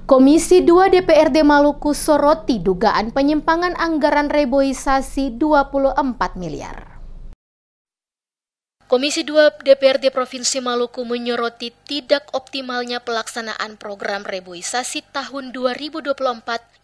Komisi 2 DPRD Maluku soroti dugaan penyimpangan anggaran reboisasi 24 miliar. Komisi 2 DPRD Provinsi Maluku menyoroti tidak optimalnya pelaksanaan program reboisasi tahun 2024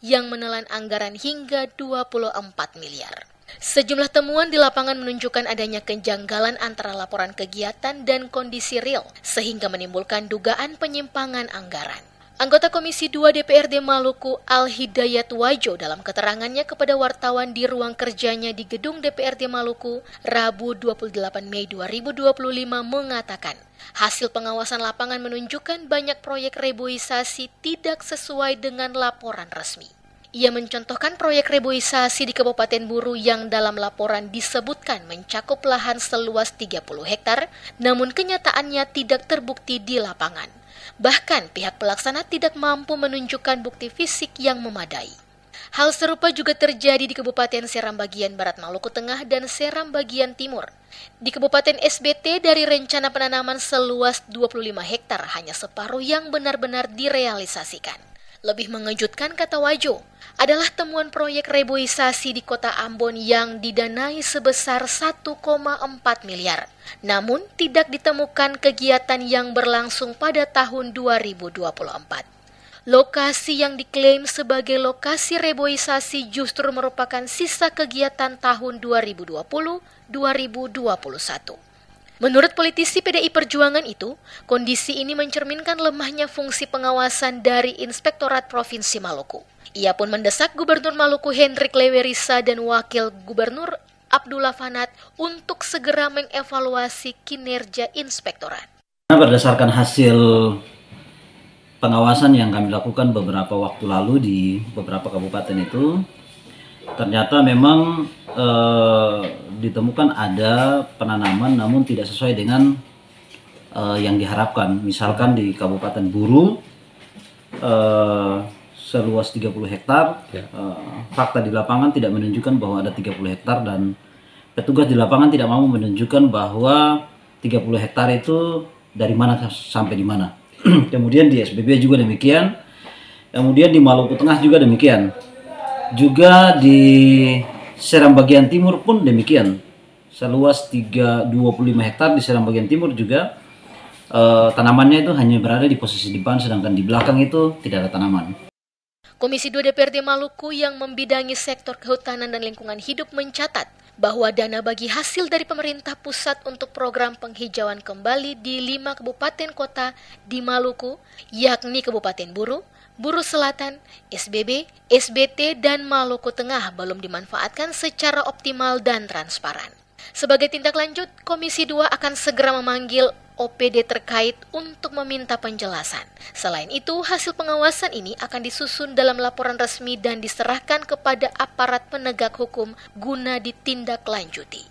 yang menelan anggaran hingga 24 miliar. Sejumlah temuan di lapangan menunjukkan adanya kejanggalan antara laporan kegiatan dan kondisi real, sehingga menimbulkan dugaan penyimpangan anggaran. Anggota Komisi 2 DPRD Maluku Al-Hidayat Wajo dalam keterangannya kepada wartawan di ruang kerjanya di gedung DPRD Maluku Rabu 28 Mei 2025 mengatakan, hasil pengawasan lapangan menunjukkan banyak proyek reboisasi tidak sesuai dengan laporan resmi. Ia mencontohkan proyek reboisasi di Kabupaten Buru yang dalam laporan disebutkan mencakup lahan seluas 30 hektar, namun kenyataannya tidak terbukti di lapangan. Bahkan pihak pelaksana tidak mampu menunjukkan bukti fisik yang memadai. Hal serupa juga terjadi di Kabupaten Seram bagian Barat Maluku Tengah dan Seram bagian Timur. Di Kabupaten SBT dari rencana penanaman seluas 25 hektar hanya separuh yang benar-benar direalisasikan. Lebih mengejutkan, kata Wajo, adalah temuan proyek reboisasi di Kota Ambon yang didanai sebesar 1,4 miliar. Namun tidak ditemukan kegiatan yang berlangsung pada tahun 2024. Lokasi yang diklaim sebagai lokasi reboisasi justru merupakan sisa kegiatan tahun 2020-2021. Menurut politisi PDI Perjuangan itu, kondisi ini mencerminkan lemahnya fungsi pengawasan dari Inspektorat Provinsi Maluku. Ia pun mendesak Gubernur Maluku Hendrik Lewerisa dan Wakil Gubernur Abdullah Fanat untuk segera mengevaluasi kinerja Inspektorat. Berdasarkan hasil pengawasan yang kami lakukan beberapa waktu lalu di beberapa kabupaten itu, ternyata memang ditemukan ada penanaman namun tidak sesuai dengan yang diharapkan. Misalkan di Kabupaten Buru seluas 30 hektar, fakta di lapangan tidak menunjukkan bahwa ada 30 hektar dan petugas di lapangan tidak mau menunjukkan bahwa 30 hektar itu dari mana sampai di mana. Kemudian di SBB juga demikian, kemudian di Maluku Tengah juga demikian. Juga di Seram bagian Timur pun demikian. Seluas 25 hektar di Seram bagian Timur juga tanamannya itu hanya berada di posisi depan, sedangkan di belakang itu tidak ada tanaman. Komisi 2 DPRD Maluku yang membidangi sektor kehutanan dan lingkungan hidup mencatat bahwa dana bagi hasil dari pemerintah pusat untuk program penghijauan kembali di 5 kabupaten kota di Maluku, yakni Kabupaten Buru, Buru Selatan, SBB, SBT, dan Maluku Tengah belum dimanfaatkan secara optimal dan transparan. Sebagai tindak lanjut, Komisi 2 akan segera memanggil OPD terkait untuk meminta penjelasan. Selain itu, hasil pengawasan ini akan disusun dalam laporan resmi dan diserahkan kepada aparat penegak hukum guna ditindaklanjuti.